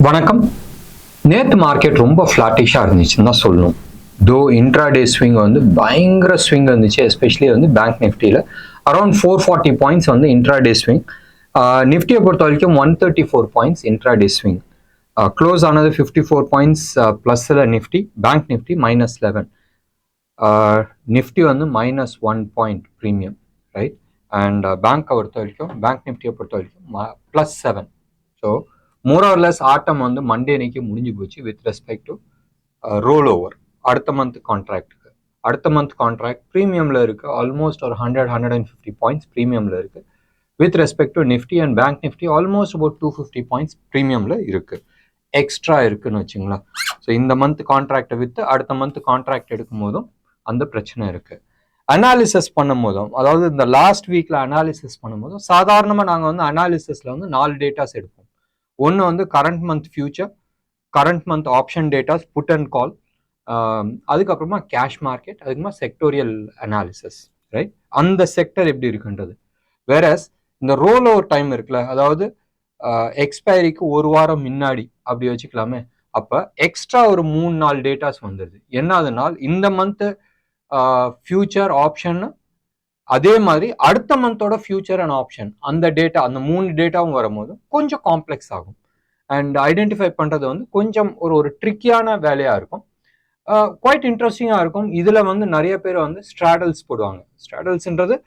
வணக்கம். நேற்று மார்க்கெட் ரொம்ப ஃப்ளாட்டிஷாக இருந்துச்சுன்னு தான் சொல்லணும். தோ இன்ட்ராடே ஸ்விங் வந்து பயங்கர ஸ்விங் இருந்துச்சு, எஸ்பெஷலி வந்து பேங்க் நிஃப்டியில் அரௌண்ட் 440 பாயிண்ட்ஸ் வந்து இன்ட்ராடே ஸ்விங். நிஃப்டியை பொறுத்த வரைக்கும் 134 பாயிண்ட்ஸ் இன்ட்ராடே ஸ்விங். க்ளோஸ் ஆனது 54 பாயிண்ட்ஸ் ப்ளஸில் நிஃப்டி, பேங்க் நிஃப்டி -11, நிஃப்டி வந்து -1 பாயிண்ட் ப்ரீமியம், ரைட். அண்ட் பேங்க்கை பொறுத்த வரைக்கும், பேங்க் நிஃப்டியை பொறுத்த வரைக்கும் +7. ஸோ மோர் ஆர் லெஸ் ஆட்டம் வந்து மண்டே அன்னைக்கு முடிஞ்சு போச்சு with respect to roll over. அடுத்த மந்த் கான்ட்ராக்ட் ப்ரீமியமில் இருக்குது. ஆல்மோஸ்ட் ஒரு 100-150 பாயிண்ட்ஸ் ப்ரீமியமில் இருக்குது. With respect to Nifty and bank Nifty almost about 250 points ப்ரீமியமில் இருக்குது, எக்ஸ்ட்ரா இருக்குன்னு வச்சுங்களேன். ஸோ இந்த மந்த் கான்ட்ராக்டை விற்று அடுத்த மந்த் கான்ட்ராக்ட் எடுக்கும் போதும் அந்த பிரச்சனை இருக்குது. அனாலிசிஸ் பண்ணும் போதும், அதாவது இந்த லாஸ்ட் வீக்கில் அனாலிசிஸ் பண்ணும் போதும் சாதாரணமாக நாங்கள் வந்து அனாலிசிஸில் வந்து 4 டேட்டாஸ் எடுப்போம். ஒன்று வந்து current month future, current month option datas, put and call, அதுக்கப்புறமா கேஷ் மார்க்கெட், அதுக்கப்புறமா செக்டோரியல் அனாலிசிஸ், ரைட். அந்த செக்டர் எப்படி இருக்குன்றது. வேறஸ் இந்த ரோல் ஓவர் டைம் இருக்குல்ல, அதாவது எக்ஸ்பைரிக்கு ஒரு வாரம் முன்னாடி அப்படி வச்சுக்கலாமே. அப்போ எக்ஸ்ட்ரா ஒரு 3-4 டேட்டாஸ் வந்துடுது. என்னதுனால் இந்த மந்த்து ஃபியூச்சர் ஆப்ஷன், அதே மாதிரி அடுத்த மந்தோட ஃபியூச்சர் அண்ட் ஆப்ஷன், அந்த டேட்டா, அந்த 3 டேட்டாவும் வரும்போது கொஞ்சம் காம்ப்ளெக்ஸ் ஆகும். அண்ட் ஐடென்டிஃபை பண்ணுறது வந்து கொஞ்சம் ஒரு ட்ரிக்கியான வேலையாக இருக்கும். குவைட் இன்ட்ரெஸ்டிங்காக இருக்கும். இதில் வந்து நிறைய பேர் வந்து ஸ்ட்ராடல்ஸ் போடுவாங்க. ஸ்ட்ராடல்ஸ்ன்றது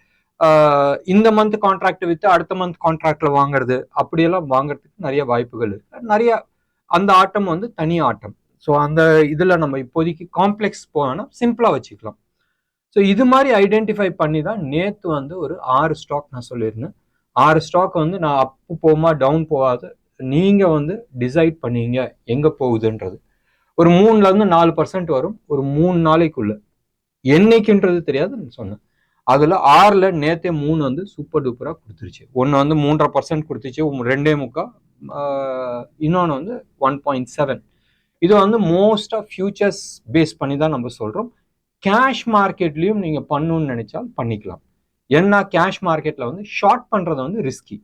இந்த மந்த் கான்ட்ராக்ட் விற்று அடுத்த மந்த் கான்ட்ராக்டில் வாங்குறது, அப்படியெல்லாம் வாங்குறதுக்கு நிறைய வாய்ப்புகள் இருக்குது. நிறைய அந்த ஆட்டம் வந்து தனி ஆட்டம். ஸோ அந்த இதில் நம்ம இப்போதைக்கு காம்ப்ளெக்ஸ் போவேன்னா சிம்பிளாக வச்சுக்கலாம். ஸோ இது மாதிரி ஐடென்டிஃபை பண்ணி தான் நேற்று வந்து ஒரு 6 ஸ்டாக் நான் சொல்லியிருந்தேன். 6 ஸ்டாக் வந்து நான் அப்பு போகுமா டவுன் போகாது, நீங்கள் வந்து டிசைட் பண்ணீங்க எங்கே போகுதுன்றது. ஒரு 3-4% வரும் ஒரு 3 நாளைக்குள்ள. என்னைக்குன்றது தெரியாது சொன்னேன். அதில் 6ல் நேற்றே 3 வந்து சூப்பர் டூப்பராக கொடுத்துருச்சு. ஒன்று வந்து 3.5% கொடுத்துச்சு, 2.25, இன்னொன்று வந்து 1.7. இது வந்து மோஸ்டாக ஃபியூச்சர்ஸ் பேஸ் பண்ணி தான் நம்ம சொல்கிறோம். கேஷ் மார்க்கெட்லையும் நீங்கள் பண்ணணும்னு நினைச்சால் பண்ணிக்கலாம். ஏன்னா கேஷ் மார்க்கெட்டில் வந்து ஷார்ட் பண்ணுறது வந்து ரிஸ்கி,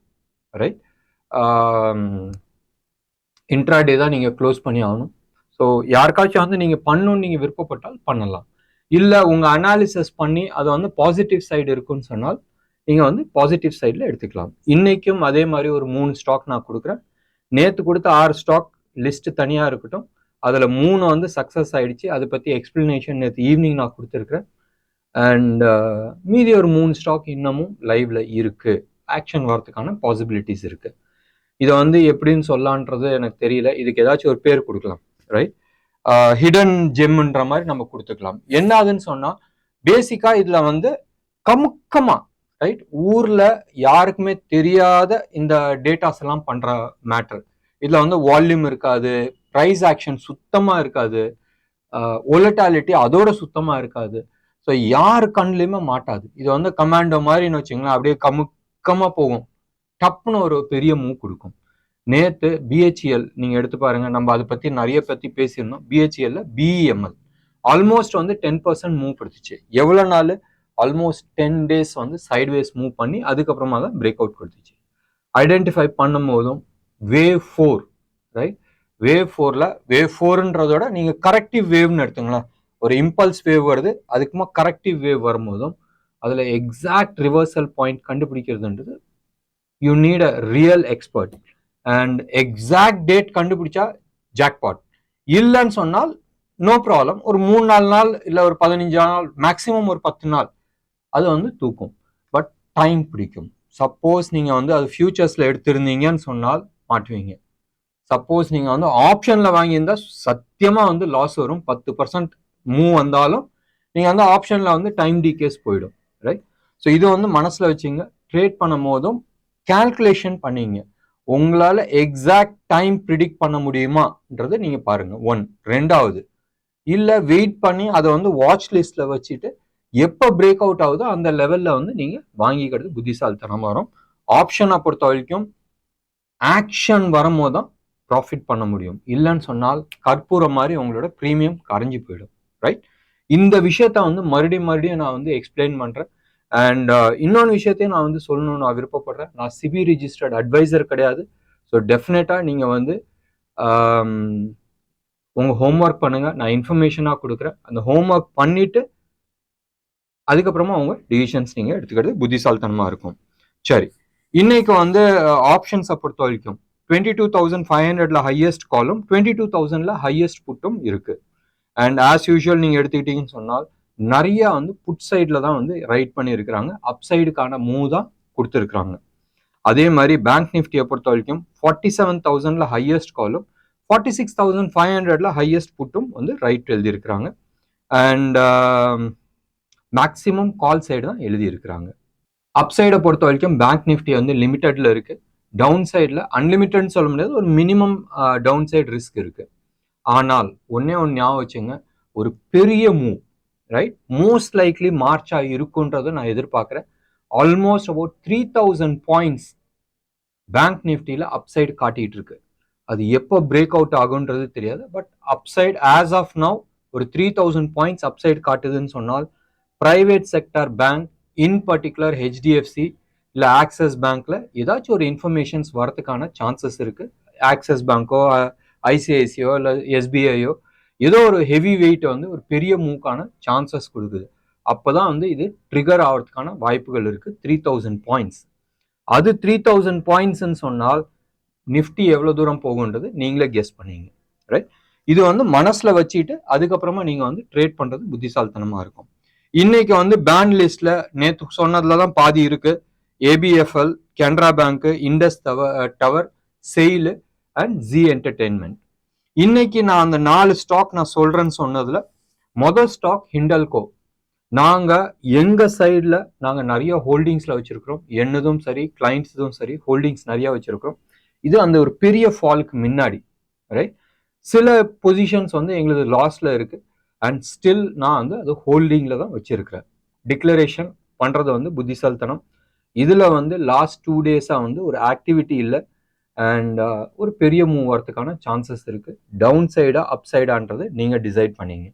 ரைட். இன்ட்ராடே தான் நீங்கள் க்ளோஸ் பண்ணி ஆகணும். ஸோ யாருக்காச்சும் வந்து நீங்கள் பண்ணணும்னு நீங்கள் விருப்பப்பட்டால் பண்ணலாம். இல்லை உங்கள் அனாலிசிஸ் பண்ணி அதை வந்து பாசிட்டிவ் சைடு இருக்குன்னு சொன்னால் நீங்கள் வந்து பாசிட்டிவ் சைடில் எடுத்துக்கலாம். இன்றைக்கும் அதே மாதிரி ஒரு 3 ஸ்டாக் நான் கொடுக்குறேன். நேற்று கொடுத்த 6 ஸ்டாக் லிஸ்ட்டு தனியாக இருக்கட்டும். அதில் 3 வந்து சக்ஸஸ் ஆகிடுச்சு. அதை பற்றி எக்ஸ்பிளனேஷன் நேற்று ஈவினிங் நான் கொடுத்துருக்குறேன். அண்ட் மீதி ஒரு 3 ஸ்டாக் இன்னமும் லைவில் இருக்குது. ஆக்ஷன் வரதுக்கான பாசிபிலிட்டிஸ் இருக்குது. இதை வந்து எப்படின்னு சொல்லலான்றது எனக்கு தெரியல. இதுக்கு ஏதாச்சும் ஒரு பேர் கொடுக்கலாம், ரைட். ஹிடன் ஜெம்ன்ற மாதிரி நம்ம கொடுத்துக்கலாம். என்னதுன்னு சொன்னால் பேசிக்காக இதில் வந்து கமுக்கமாக, ரைட், ஊரில் யாருக்குமே தெரியாத இந்த டேட்டாஸ் எல்லாம் பண்ணுற மேட்ரு. இதில் வந்து வால்யூம் இருக்காது, ப்ரைஸ் ஆக்ஷன் சுத்தமாக இருக்காது, ஒலட்டாலிட்டி அதோட சுத்தமாக இருக்காது. ஸோ யார் கண்ணுலையுமே மாட்டாது. இது வந்து கமாண்டோ மாதிரின்னு வச்சுங்களேன், அப்படியே கமுக்கமாக போகும், டப்புன்னு ஒரு பெரிய மூவ் கொடுக்கும். நேற்று பிஹெச்இஎல் நீங்கள் எடுத்து பாருங்கள், நம்ம அதை பற்றி நிறைய பேசியிருந்தோம். பிஹெச்இஎல்ல பிஇஎம்எல் ஆல்மோஸ்ட் வந்து 10% மூவ் கொடுத்துச்சு. எவ்வளோ நாள்? ஆல்மோஸ்ட் 10 days வந்து சைட்வேஸ் மூவ் பண்ணி அதுக்கப்புறமா தான் பிரேக் அவுட் கொடுத்துச்சு. ஐடென்டிஃபை பண்ணும் போதும் வேவ் 4, ரைட். வேவ் 4ன்றதோட நீங்கள் கரெக்டிவ் வேவ்னு எடுத்துங்களேன். ஒரு இம்பல்ஸ் வேவ் வருது, அதுக்குமா கரெக்டிவ் வேவ் வரும்போதும் அதில் எக்ஸாக்ட் ரிவர்சல் பாயிண்ட் கண்டுபிடிக்கிறதுன்றது you need a real expert. And exact date கண்டுபிடிச்சா ஜாக்பாட். இல்லைன்னு சொன்னால் நோ ப்ராப்ளம். ஒரு 3-4 நாள் இல்லை ஒரு 15 நாள், மேக்ஸிமம் ஒரு 10 நாள் அது வந்து தூக்கும். பட் டைம் பிடிக்கும். சப்போஸ் நீங்கள் வந்து அது ஃபியூச்சர்ஸில் எடுத்திருந்தீங்கன்னு சொன்னால் மாட்டுவீங்க. சப்போஸ் நீங்கள் வந்து ஆப்ஷனில் வாங்கியிருந்தால் சத்தியமாக வந்து லாஸ் வரும். 10% மூவ் வந்தாலும் நீங்கள் வந்து ஆப்ஷனில் வந்து டைம் டிகேஸ் போயிடும், ரைட். ஸோ இது வந்து மனசில் வச்சுங்க. ட்ரேட் பண்ணும் போதும் கால்குலேஷன் பண்ணிங்க. உங்களால் எக்ஸாக்ட் டைம் ப்ரிடிக்ட் பண்ண முடியுமான்றதை நீங்கள் பாருங்கள். 1. 2வது, இல்லை வெயிட் பண்ணி அதை வந்து வாட்ச் லிஸ்ட்டில் வச்சுட்டு எப்போ பிரேக் அவுட் ஆகுதோ அந்த லெவலில் வந்து நீங்கள் வாங்கிக்கிறது புத்திசாலித்தனமாக வரும். ஆப்ஷனை பொறுத்த வரைக்கும் ஆக்ஷன் வரும்போது தான் ப்ராஃபிட் பண்ண முடியும். இல்லைன்னு சொன்னால் கற்பூரம் மாதிரி உங்களோட ப்ரீமியம் கரைஞ்சி போயிடும், ரைட். இந்த விஷயத்த வந்து மறுபடியும் நான் வந்து எக்ஸ்பிளைன் பண்ணுறேன். அண்ட் இன்னொன்று விஷயத்தையும் நான் வந்து சொல்லணும்னு நான் விருப்பப்படுறேன். நான் சிபி ரிஜிஸ்டர்ட் அட்வைசர் கிடையாது. ஸோ டெஃபினட்டாக நீங்கள் வந்து உங்கள் ஹோம்ஒர்க் பண்ணுங்கள், நான் இன்ஃபர்மேஷனாக கொடுக்குறேன். அந்த ஹோம்ஒர்க் பண்ணிவிட்டு அதுக்கப்புறமா அவங்க டிசிஷன்ஸ் நீங்கள் எடுத்துக்கிறது புத்திசாலித்தனமாக இருக்கும். சரி, இன்னைக்கு வந்து ஆப்ஷன்ஸை பொறுத்த வரைக்கும் 22,500 ஹையஸ்ட் காலும் 22,000 ஹையஸ்ட் புட்டும் இருக்கு. அண்ட் ஆஸ் யூஷுவல் நீங்கள் எடுத்துக்கிட்டீங்கன்னு சொன்னால் நிறைய வந்து புட் சைடில் தான் வந்து ரைட் பண்ணியிருக்கிறாங்க, அப் சைடுக்கான மூவ் தான் கொடுத்துருக்குறாங்க. அதே மாதிரி பேங்க் நிஃப்டியை பொறுத்த வரைக்கும் 47,000 ஹையஸ்ட் காலும் 46,500 ஹையஸ்ட் புட்டும் வந்து ரைட் எழுதியிருக்கிறாங்க. அண்ட் மேக்சிமம் கால் சைடு தான் எழுதியிருக்கிறாங்க. அப் சைடை பொறுத்த வரைக்கும் பேங்க் நிஃப்டி வந்து லிமிட்டட்ல இருக்கு. டவுன் சைடில் அன்லிமிட்டட்னு சொல்ல முடியாது, ஒரு மினிமம் டவுன் சைடு ரிஸ்க் இருக்கு. ஆனால் ஒன்னே ஒன்று ஞாபகம் வச்சுங்க, ஒரு பெரிய move right most likely March இருக்குன்றதை நான் எதிர்பார்க்குறேன். ஆல்மோஸ்ட் அபவுட் 3,000 பாயிண்ட்ஸ் பேங்க் நிஃப்டியில் அப்சைடு காட்டிட்டு இருக்கு. அது எப்போ பிரேக் அவுட் ஆகுன்றது தெரியாது, but upside as of now ஒரு 3,000 பாயிண்ட்ஸ் அப்சைடு காட்டுதுன்னு சொன்னால் private sector bank in particular HDFC இல்லை ஆக்சிஸ் பேங்க்ல ஏதாச்சும் ஒரு இன்ஃபர்மேஷன்ஸ் வரதுக்கான சான்சஸ் இருக்கு. ஆக்சிஸ் பேங்கோ ஐசிஐசியோ இல்லை எஸ்பிஐயோ ஏதோ ஒரு ஹெவி வெயிட் வந்து ஒரு பெரிய மூவ்க்கான சான்சஸ் கொடுக்குது. அப்போதான் வந்து இது ட்ரிகர் ஆகிறதுக்கான வாய்ப்புகள் இருக்கு. 3,000 பாயிண்ட்ஸ், அது 3,000 பாயிண்ட்ஸ்ன்னு சொன்னால் நிஃப்டி எவ்வளோ தூரம் போகுன்றது நீங்களே கெஸ் பண்ணீங்க ரைட். இது வந்து மனசுல வச்சுட்டு அதுக்கப்புறமா நீங்க வந்து ட்ரேட் பண்றது புத்திசாலித்தனமா இருக்கும். இன்னைக்கு வந்து பேன் லிஸ்ட்ல நேற்று சொன்னதுல தான் பாதி இருக்கு. ABFL, Canara bank, Indus Tower, SAIL and Zee entertainment. இன்னைக்கு நான் அந்த 4 ஸ்டாக் நான் சொல்றேன்னு சொன்னதுல மொதல் ஸ்டாக் ஹிண்டல்கோ. நாங்க எங்க சைட்ல நாங்க நிறைய ஹோல்டிங்ஸ்ல வச்சிருக்கிறோம், என்னதும் சரி கிளைண்ட்ஸும் சரி ஹோல்டிங்ஸ் நிறைய வச்சிருக்கிறோம். இது அந்த ஒரு பெரிய ஃபாலுக்கு முன்னாடி ரைட். சில பொசிஷன்ஸ் வந்து எங்களுக்கு லாஸ்ல இருக்கு அண்ட் ஸ்டில் நான் வந்து அது ஹோல்டிங்ல தான் வச்சிருக்கிறேன். டிக்ளரேஷன் பண்றது வந்து புத்திசாலித்தனம். இதுல வந்து லாஸ்ட் 2 டேஸா வந்து ஒரு ஆக்டிவிட்டி இல்லை அண்ட் ஒரு பெரிய மூவ் வரதுக்கான சான்சஸ் இருக்கு. டவுன் சைடா அப் சைடான்றது நீங்க டிசைட் பண்ணீங்க.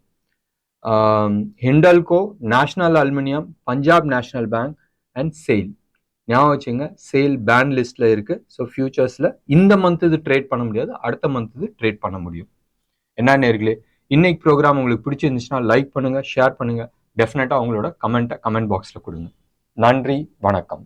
Hindalco, national aluminium, Punjab national bank and sail. ஞாபகம் வச்சுங்க, சேல் பேன் லிஸ்ட்ல இருக்கு. ஸோ ஃபியூச்சர்ஸ்ல இந்த மந்த் இது ட்ரேட் பண்ண முடியாது, அடுத்த மந்த் இது ட்ரேட் பண்ண முடியும். என்ன நேர்களே, இன்னைக்கு ப்ரோக்ராம் உங்களுக்கு பிடிச்சிருந்துச்சுன்னா லைக் பண்ணுங்க, ஷேர் பண்ணுங்க, டெஃபினட்டா உங்களோட கமெண்ட் பாக்ஸ்ல கொடுங்க. நன்றி, வணக்கம்.